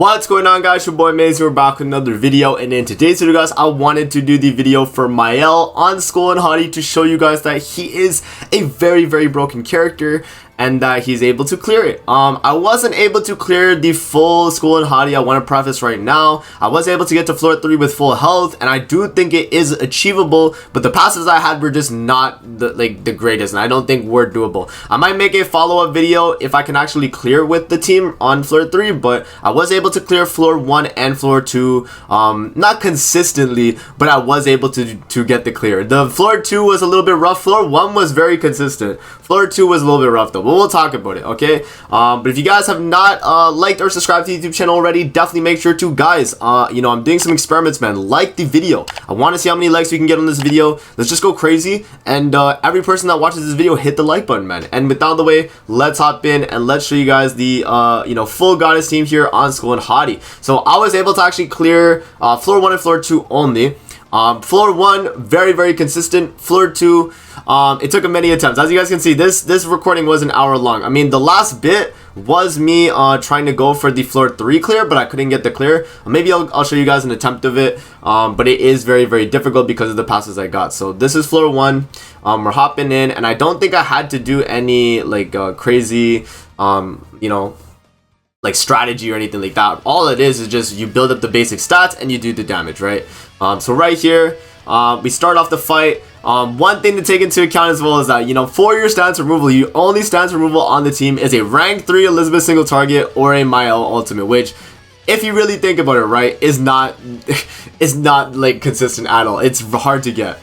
What's going on, guys? Your boy Maze. We're back with another video, and in today's video, guys, I wanted to do the video for Mael on Skoll Hati to show you guys that he is a very broken character and that he's able to clear it. I wasn't able to clear the full Skoll Hati. I want to preface right now. I was able to get to floor 3 with full health, and I do think it is achievable, but the passes I had were just not the greatest, and I don't think were doable. I might make a follow-up video if I can actually clear with the team on floor 3, but I was able to clear floor 1 and floor 2, not consistently, but I was able to get the clear. The floor 2 was a little bit rough. Floor 1 was very consistent. Floor 2 was a little bit rough though, but we'll talk about it, okay? But if you guys have not liked or subscribed to the YouTube channel already, definitely make sure to, guys. You know, I'm doing some experiments, man. Like the video. I want to see how many likes we can get on this video. Let's just go crazy, and every person that watches this video, hit the like button, man. And with that out of the way, let's hop in and let's show you guys the you know, full goddess team here on Skoll Hati. So I was able to actually clear floor 1 and floor 2 only. Floor 1 very consistent. Floor 2 it took many attempts. As you guys can see, this recording was an hour long. I mean, the last bit was me trying to go for the floor 3 clear, but I couldn't get the clear. Maybe I'll show you guys an attempt of it, but it is very difficult because of the passes I got. So this is floor 1. We're hopping in, and I don't think I had to do any like crazy you know, like strategy or anything like that. All it is just you build up the basic stats and you do the damage, right? So right here, we start off the fight. One thing to take into account as well is that, you know, for your stance removal, you only stance removal on the team is a rank 3 Elizabeth single target or a Mael ultimate, which, if you really think about it, right, is not like consistent at all. It's hard to get.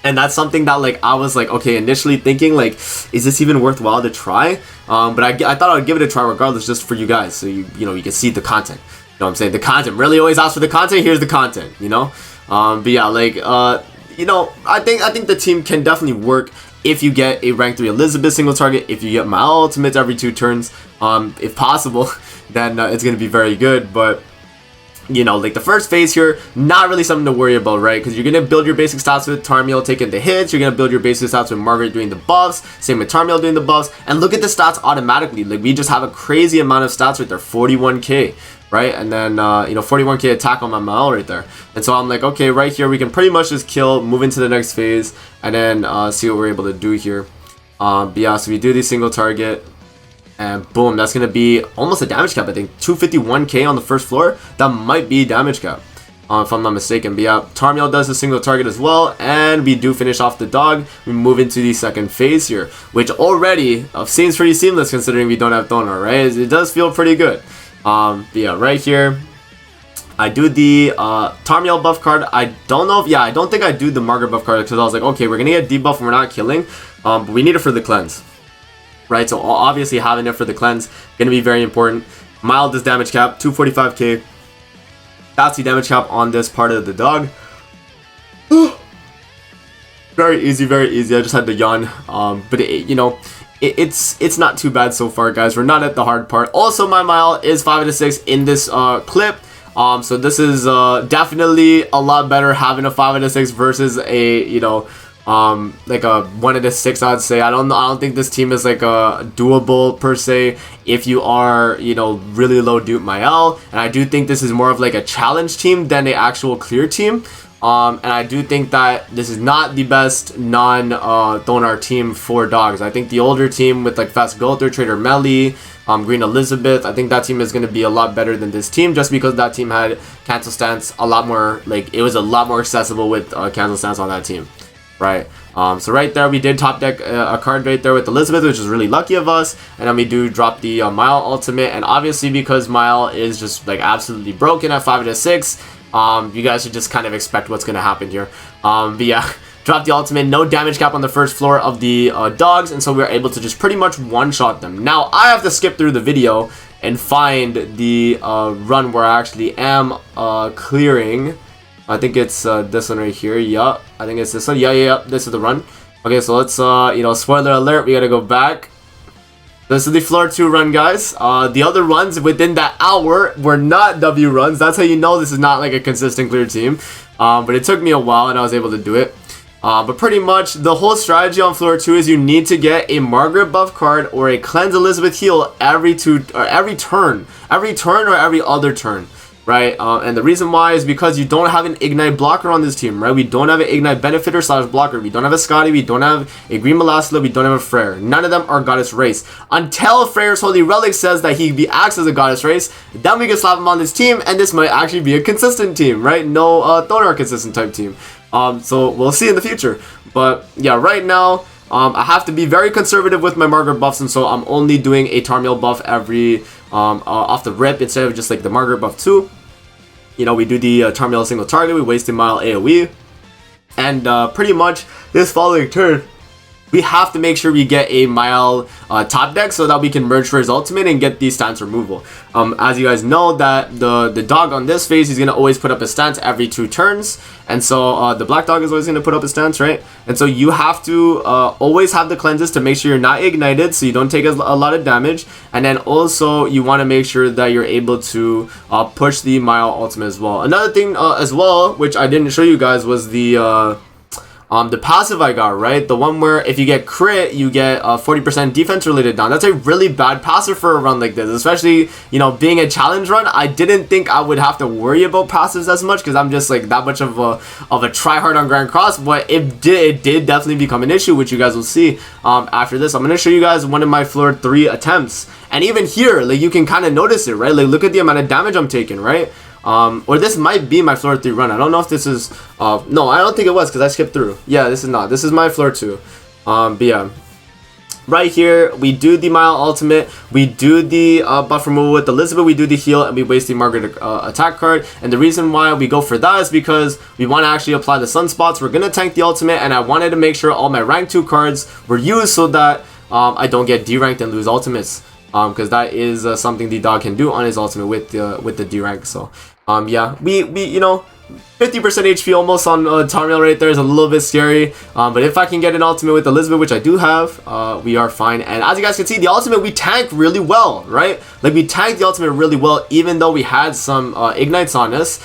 And that's something that, like, I was like, okay, initially thinking like, is this even worthwhile to try? But I thought I'd give it a try regardless, just for you guys, so you know, you can see the content. You know what I'm saying? The content. Really always ask for the content. Here's the content, you know? But yeah, like, you know, I think the team can definitely work if you get a rank 3 Elizabeth single target, if you get my ultimates every 2 turns, if possible, then it's going to be very good. But, you know, like the first phase here, not really something to worry about, right? Because you're going to build your basic stats with Tarmiel taking the hits. You're going to build your basic stats with Margaret doing the buffs. Same with Tarmiel doing the buffs. And look at the stats automatically. Like, we just have a crazy amount of stats right there. 41k, right? And then, you know, 41k attack on my Mael right there. And so I'm like, okay, right here, we can pretty much just kill, move into the next phase, and then see what we're able to do here. But yeah, so we do the single target. And boom, that's going to be almost a damage cap, I think. 251k on the first floor. That might be damage cap, if I'm not mistaken. But yeah, Tarmiel does a single target as well. And we do finish off the dog. We move into the second phase here, which already seems pretty seamless considering we don't have THONAR, right? It does feel pretty good. But yeah, right here, I do the Tarmiel buff card. I don't know if, yeah, I don't think I do the Margaret buff card because I was like, okay, we're going to get debuff and we're not killing. But we need it for the cleanse. Right, so obviously having it for the cleanse gonna be very important. Mael does damage cap, 245k. That's the damage cap on this part of the dog. Very easy. I just had to yawn. But you know, it's not too bad so far, guys. We're not at the hard part. Also, my Mael is 5 out of 6 in this clip. So this is definitely a lot better having a 5 out of 6 versus a, you know, like a 1 out of 6, I'd say. I don't think this team is like a doable per se if you are, you know, really low dupe Mael. And I do think this is more of like a challenge team than an actual clear team. And I do think that this is not the best non-THONAR team for dogs. I think the older team with like Fast Gulter, Trader Melly, Green Elizabeth, I think that team is going to be a lot better than this team, just because that team had cancel stance a lot more, like it was a lot more accessible with cancel stance on that team. Right, so right there we did top deck a card right there with Elizabeth, which is really lucky of us, and then we do drop the Mael ultimate. And obviously because Mael is just like absolutely broken at 5 out of 6, you guys should just kind of expect what's gonna happen here. But yeah, drop the ultimate, no damage cap on the first floor of the dogs, and so we're able to just pretty much one-shot them. Now I have to skip through the video and find the run where I actually am clearing. I think it's this one right here. Yeah, I think it's this one. Yeah. This is the run. Okay, so let's, you know, spoiler alert, we gotta go back. This is the floor 2 run, guys. The other runs within that hour were not W runs. That's how you know this is not like a consistent clear team. But it took me a while and I was able to do it. But pretty much the whole strategy on floor 2 is you need to get a Margaret buff card or a Cleanse Elizabeth heal every turn or every other turn, right? And the reason why is because you don't have an Ignite blocker on this team, right? We don't have an Ignite benefiter / blocker. We don't have a Scotty. We don't have a Green Melasla. We don't have a Freyr. None of them are Goddess Race. Until Freyr's Holy Relic says that he acts as a Goddess Race, then we can slap him on this team, and this might actually be a consistent team, right? No Thonar consistent type team. So we'll see in the future. But yeah, right now, I have to be very conservative with my Margaret buffs, and so I'm only doing a Tarmiel buff every off the rip instead of just like the Margaret buff 2. You know, we do the Tarmiel single target, we waste a Mael AoE, and pretty much this following turn, we have to make sure we get a Mael top deck so that we can merge for his ultimate and get the stance removal. As you guys know, that the dog on this phase, he's going to always put up a stance every 2 turns. And so the black dog is always going to put up a stance, right? And so you have to always have the cleanses to make sure you're not ignited so you don't take a lot of damage. And then also you want to make sure that you're able to push the Mael ultimate as well. Another thing as well, which I didn't show you guys, was the passive I got, right? The one where if you get crit, you get 40% defense related down. That's a really bad passive for a run like this, especially, you know, being a challenge run. I didn't think I would have to worry about passives as much because I'm just like that much of a tryhard on Grand Cross, but it did definitely become an issue, which you guys will see after this. I'm going to show you guys one of my floor 3 attempts. And even here, like, you can kind of notice it, right? Like, look at the amount of damage I'm taking, right? Or this might be my floor 3 run. I don't know if this is no, I don't think it was because I skipped through. Yeah, this is not. This is my floor 2. But yeah, right here we do the Mael ultimate, we do the buff removal with Elizabeth, we do the heal, and we waste the Margaret attack card. And the reason why we go for that is because we want to actually apply the sunspots. We're gonna tank the ultimate, and I wanted to make sure all my rank 2 cards were used so that I don't get D-ranked and lose ultimates. Because that is something the dog can do on his ultimate with the D rank. So yeah, we you know, 50% HP almost on Tarmiel right there is a little bit scary. But if I can get an ultimate with Elizabeth, which I do have, we are fine. And as you guys can see, the ultimate we tanked really well, right? Like, we tanked the ultimate really well, even though we had some ignites on us.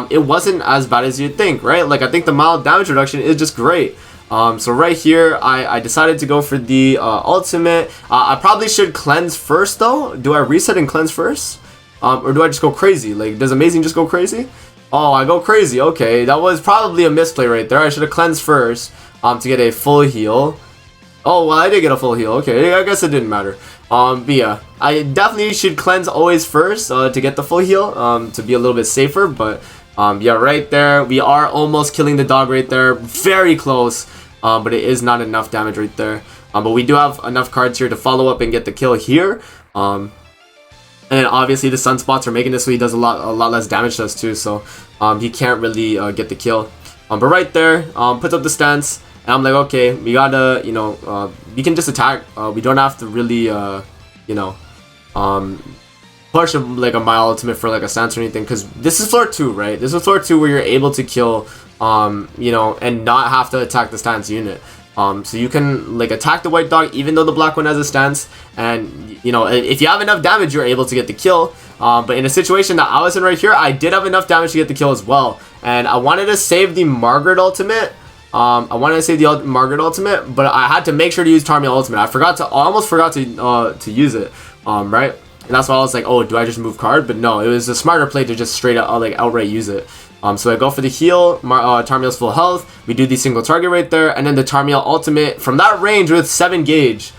It wasn't as bad as you'd think, right? Like, I think the mild damage reduction is just great. So right here, I decided to go for the ultimate. I probably should cleanse first though. Do I reset and cleanse first? Or do I just go crazy? Like, does Amazing just go crazy? Oh, I go crazy. Okay, that was probably a misplay right there. I should have cleansed first to get a full heal. Oh, well, I did get a full heal. Okay, I guess it didn't matter. But yeah, I definitely should cleanse always first to get the full heal, to be a little bit safer. But yeah, right there, we are almost killing the dog right there. Very close. But it is not enough damage right there. But we do have enough cards here to follow up and get the kill here. And then obviously the sunspots are making this so he does a lot less damage to us too. So he can't really get the kill. But right there, puts up the stance. And I'm like, okay, we gotta, you know, we can just attack. We don't have to really, you know, push like a Mael ultimate for like a stance or anything. Because this is floor 2, right? This is floor 2 where you're able to kill, you know, and not have to attack the stance unit. So you can like attack the white dog even though the black one has a stance, and you know, if you have enough damage, you're able to get the kill. But in a situation that I was in right here, I did have enough damage to get the kill as well, and I wanted to save the Margaret ultimate. Margaret ultimate, but I had to make sure to use Tarmiel ultimate. I almost forgot to use it, right? And that's why I was like, oh, do I just move card? But no, it was a smarter play to just straight up like outright use it. So I go for the heal, Tarmiel's full health, we do the single target right there, and then the Tarmiel ultimate from that range with 7 gauge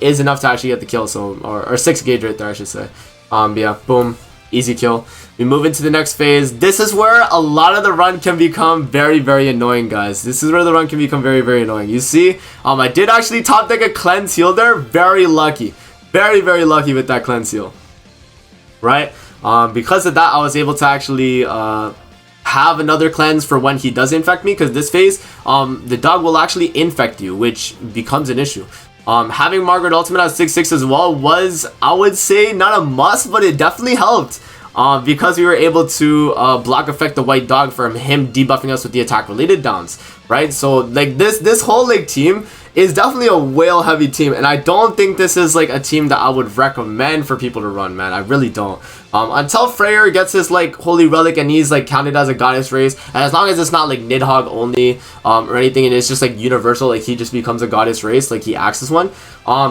is enough to actually get the kill, so or 6 gauge right there, I should say. Yeah, boom, easy kill. We move into the next phase. This is where a lot of the run can become very, very annoying, guys. This is where the run can become very, very annoying. You see, I did actually top deck a cleanse heal there. Very lucky. Very, very lucky with that cleanse heal. Right? Because of that, I was able to actually have another cleanse for when he does infect me, because this phase, the dog will actually infect you, which becomes an issue. Having Margaret ultimate at 6/6 as well was, I would say, not a must, but it definitely helped. Because we were able to block affect the white dog from him debuffing us with the attack related downs, right? So like this whole like team is definitely a whale heavy team, and I don't think this is like a team that I would recommend for people to run, man. I really don't. Until Freyr gets his like holy relic and he's like counted as a goddess race, and as long as it's not like Nidhogg only or anything, and it's just like universal, like he just becomes a goddess race, like he acts as one,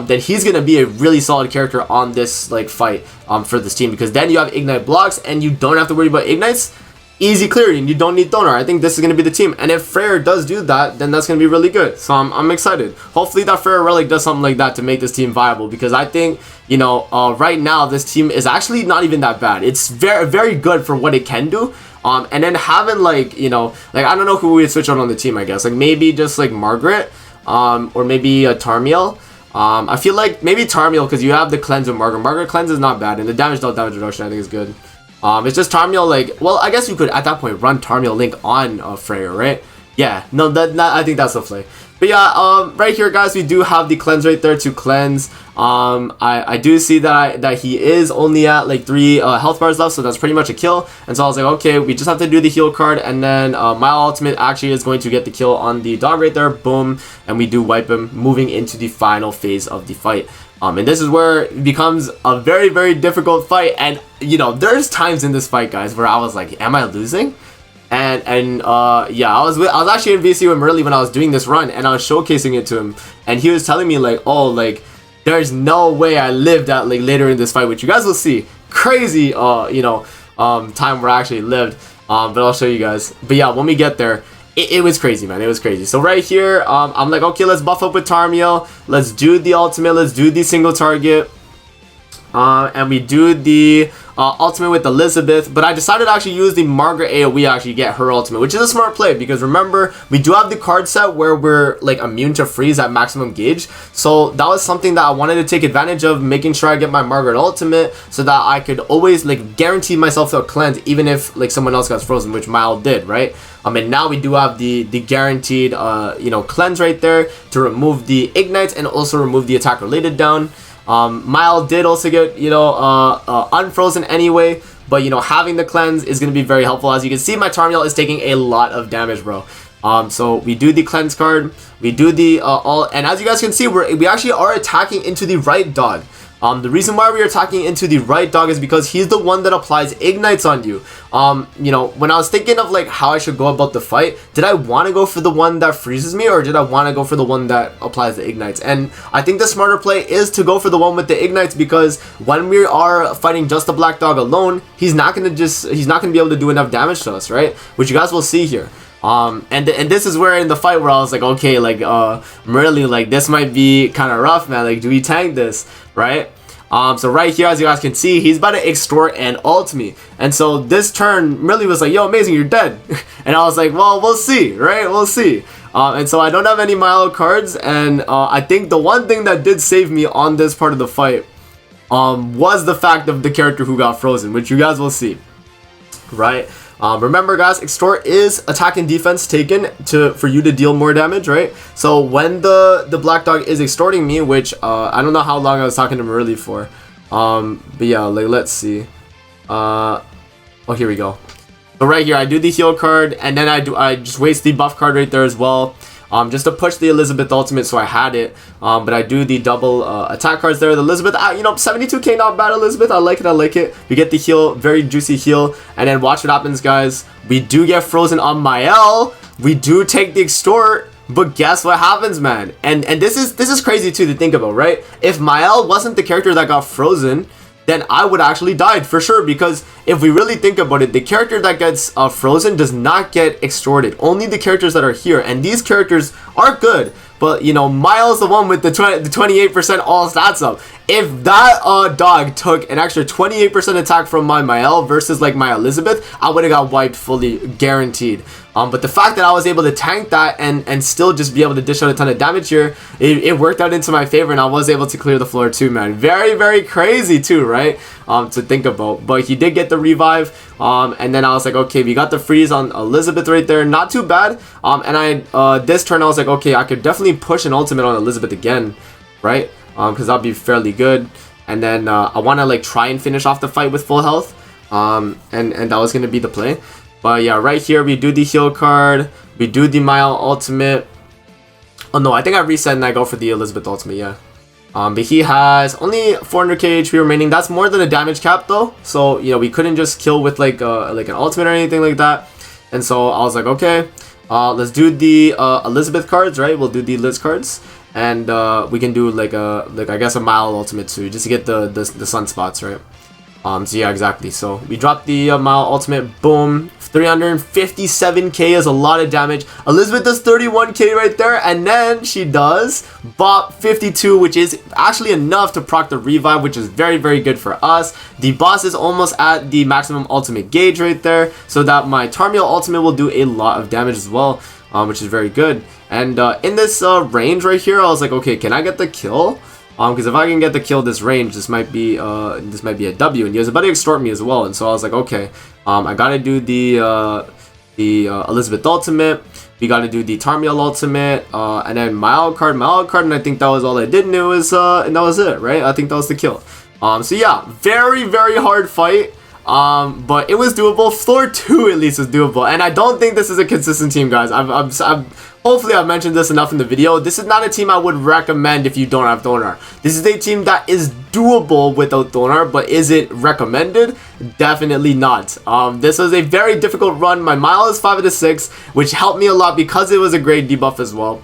then he's gonna be a really solid character on this like fight for this team, because then you have ignite blocks and you don't have to worry about ignites. Easy clearing, you don't need THONAR. I think this is going to be the team, and if Freyr does do that, then that's going to be really good. So I'm excited. Hopefully that Freyr relic does something like that to make this team viable, because I think, you know, right now this team is actually not even that bad. It's very good for what it can do. And then having like, you know, like I don't know who we would switch on the team, I guess. Like maybe just like Margaret, or maybe Tarmiel. I feel like maybe Tarmiel, because you have the cleanse of Margaret. Margaret cleanse is not bad, and the damage reduction I think is good. It's just Tarmiel, like, well, I guess you could at that point run Tarmiel Link on Freyr, right? Yeah, no, I think that's the play. But yeah, right here, guys, we do have the cleanse right there to cleanse. I do see that he is only at like 3 health bars left, so that's pretty much a kill. And so I was like, okay, we just have to do the heal card, and then my ultimate actually is going to get the kill on the dog right there. Boom, and we do wipe him, moving into the final phase of the fight. And this is where it becomes a very difficult fight, and you know, there's times in this fight, guys, where I was like, am I losing? And yeah, I was actually in VC with Merly when I was doing this run, and I was showcasing it to him, and he was telling me like, oh, like there's no way I lived at like later in this fight, which you guys will see. Crazy you know, time where I actually lived, but I'll show you guys. But yeah, when we get there, it was crazy, man. It was crazy. So right here, I'm like, okay, let's buff up with Tarmiel. Let's do the ultimate. Let's do the single target. And we do the ultimate with Elizabeth. But I decided to actually use the Margaret AoE, actually get her ultimate, which is a smart play, because remember, we do have the card set where we're like immune to freeze at maximum gauge. So that was something that I wanted to take advantage of, making sure I get my Margaret ultimate so that I could always like guarantee myself a cleanse, even if like someone else got frozen, which Mael did, right? And now we do have the guaranteed you know, cleanse right there to remove the ignites and also remove the attack related down. Mael did also get, you know, unfrozen anyway, but you know, having the cleanse is going to be very helpful. As you can see, my Tarmiel is taking a lot of damage, bro. So we do the cleanse card, we do the and as you guys can see, we actually are attacking into the right dog. The reason why we are attacking into the right dog is because he's the one that applies ignites on you. You know, when I was thinking of like how I should go about the fight, did I want to go for the one that freezes me, or did I want to go for the one that applies the ignites? And I think the smarter play is to go for the one with the ignites, because when we are fighting just the black dog alone, he's not gonna be able to do enough damage to us, right? Which you guys will see here. And this is where in the fight where I was like, okay, like Merly, like this might be kind of rough, man. Like, do we tank this, right? So right here, as you guys can see, he's about to extort and ult me, and so this turn Merly was like, yo, amazing, you're dead. And I was like, well, we'll see, right? We'll see. And so I don't have any Mael cards, and I think the one thing that did save me on this part of the fight was the fact of the character who got frozen, which you guys will see, right? Remember, guys, extort is attack and defense taken for you to deal more damage, right? So when the black dog is extorting me, which I don't know how long I was talking to Merly for, but yeah, like let's see. Oh, here we go. So right here, I do the heal card, and then I just waste the buff card right there as well. Just to push the Elizabeth ultimate, so I had it. But I do the double attack cards there. The Elizabeth, you know, 72k, not bad, Elizabeth. I like it, I like it. We get the heal, very juicy heal. And then watch what happens, guys. We do get frozen on Mael. We do take the extort. But guess what happens, man? And this is crazy too to think about, right? If Mael wasn't the character that got frozen, then I would actually died for sure, because if we really think about it, the character that gets frozen does not get extorted. Only the characters that are here, and these characters are good, but you know, Mael's the one with the 28% all stats up. If that dog took an extra 28% attack from my Mael versus like my Elizabeth, I would have got wiped fully, guaranteed. But the fact that I was able to tank that and still just be able to dish out a ton of damage here, it worked out into my favor, and I was able to clear the floor too, man. Very crazy too, right? To think about. But he did get the revive, and then I was like, okay, we got the freeze on Elizabeth right there, not too bad. And this turn I was like, okay, I could definitely push an ultimate on Elizabeth again, right? Because that'd be fairly good. And then I want to like try and finish off the fight with full health, and that was gonna be the play. But yeah, right here we do the heal card, we do the Mael ultimate, Oh no, I think I reset and I go for the Elizabeth ultimate, yeah. But he has only 400k HP remaining. That's more than a damage cap though. So, you know, we couldn't just kill with like an ultimate or anything like that. And so I was like, okay, let's do the Elizabeth cards, right? We'll do the Liz cards. And we can do like I guess a Mael ultimate too, just to get the sunspots, right? So yeah, exactly. So we dropped the Mael ultimate, boom. 357k is a lot of damage. Elizabeth does 31k right there, and then she does bop 52, which is actually enough to proc the revive, which is very, very good for us. The boss is almost at the maximum ultimate gauge right there, so that my Tarmiel ultimate will do a lot of damage as well, which is very good. And in this range right here, I was like, okay, can I get the kill? Because if I can get the kill this range, this might be a W, and he was about to extort me as well. And so I was like, okay, I gotta do the Elizabeth ultimate. We gotta do the Tarmiel ultimate, and then Mael card, and I think that was all I did, and it was and that was it, right? I think that was the kill. So yeah, very, very hard fight. But it was doable. Floor 2 at least was doable, and I don't think this is a consistent team, guys. Hopefully I've mentioned this enough in the video. This is not a team I would recommend if you don't have THONAR. This is a team that is doable without THONAR, but is it recommended? Definitely not. This was a very difficult run. My Mael is 5 out of 6, which helped me a lot because it was a great debuff as well.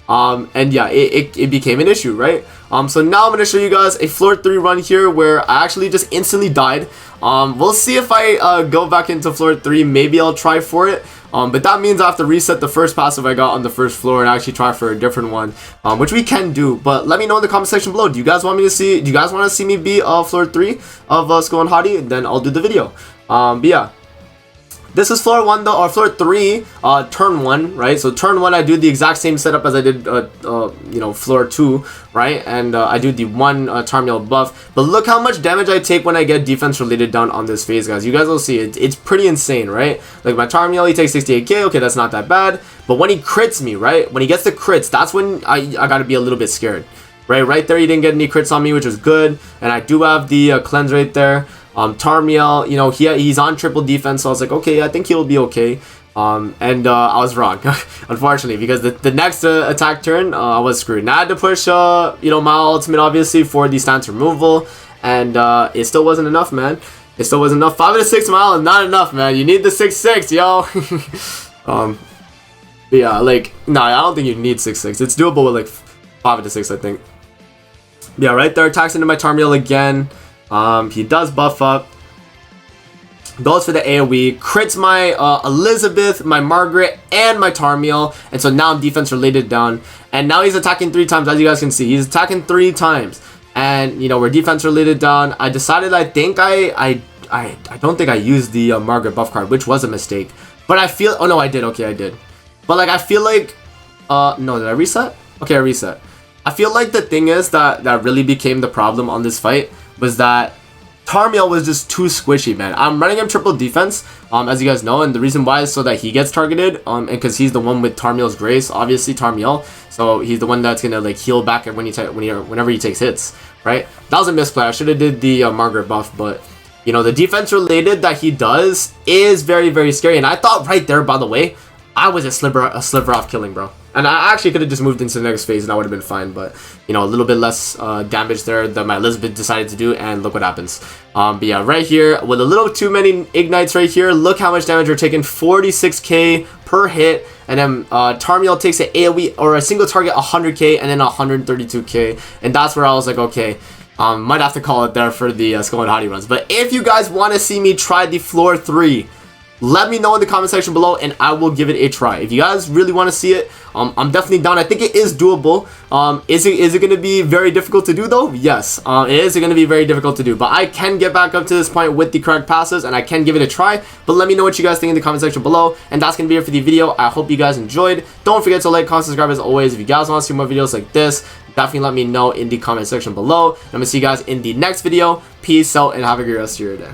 And yeah, it became an issue, right? So now I'm going to show you guys a floor 3 run here where I actually just instantly died. We'll see if I go back into floor 3. Maybe I'll try for it. But that means I have to reset the first passive I got on the first floor and actually try for a different one, which we can do. But let me know in the comment section below. Do you guys want to see me beat floor 3 of Skoll Hati? Then I'll do the video. But yeah. This is floor 1 though, or floor 3, turn 1, right? So turn 1, I do the exact same setup as I did, you know, floor 2, right? And I do the 1 Tarmiel buff. But look how much damage I take when I get defense related down on this phase, guys. You guys will see, it's pretty insane, right? Like my Tarmiel, he takes 68k, okay, that's not that bad. But when he crits me, right? When he gets the crits, that's when I gotta be a little bit scared. Right there, he didn't get any crits on me, which was good. And I do have the cleanse right there. Tarmiel, you know, he's on triple defense, so I was like, okay, I think he'll be okay. And I was wrong, unfortunately, because the next attack turn, I was screwed. Now I had to push, you know, Mael ultimate, obviously, for the stance removal, and it still wasn't enough, man. It still wasn't enough. 5 out of 6 Mael is not enough, man. You need the 6-6, yo. But yeah, like, no, I don't think you need 6-6. It's doable with, like, 5 out of 6, I think. Yeah, right there, attacks into my Tarmiel again. He does buff up, goes for the AoE, crits my Elizabeth, my Margaret, and my Tarmiel, and so now I'm defense related down, and now he's attacking 3 times, as you guys can see. He's attacking 3 times, and you know, we're defense related down. I decided, I think I don't think I used the Margaret buff card, which was a mistake, but I feel, oh no, I did, okay, I did, but like I feel like, no, did I reset? Okay, I reset. I feel like the thing is that really became the problem on this fight was that Tarmiel was just too squishy, man. I'm running him triple defense, as you guys know, and the reason why is so that he gets targeted, and because he's the one with Tarmiel's grace, obviously Tarmiel, so he's the one that's gonna like heal back whenever he takes hits, right? That was a misplay. I should have did the Margaret buff, but you know, the defense related that he does is very, very scary. And I thought right there, by the way, I was a sliver off killing, bro. And I actually could have just moved into the next phase and I would have been fine. But, you know, a little bit less damage there that my Elizabeth decided to do. And look what happens. But yeah, right here, with a little too many ignites right here, look how much damage we're taking. 46k per hit. And then Tarmiel takes an AoE or a single target 100k and then 132k. And that's where I was like, okay, might have to call it there for the Skoll Hati runs. But if you guys want to see me try the floor 3, let me know in the comment section below and I will give it a try. If you guys really want to see it, I'm definitely down. I think it is doable. Is it going to be very difficult to do though? Yes, it is going to be very difficult to do. But I can get back up to this point with the correct passes and I can give it a try. But let me know what you guys think in the comment section below. And that's going to be it for the video. I hope you guys enjoyed. Don't forget to like, comment, subscribe as always. If you guys want to see more videos like this, definitely let me know in the comment section below. And I'm going to see you guys in the next video. Peace out and have a great rest of your day.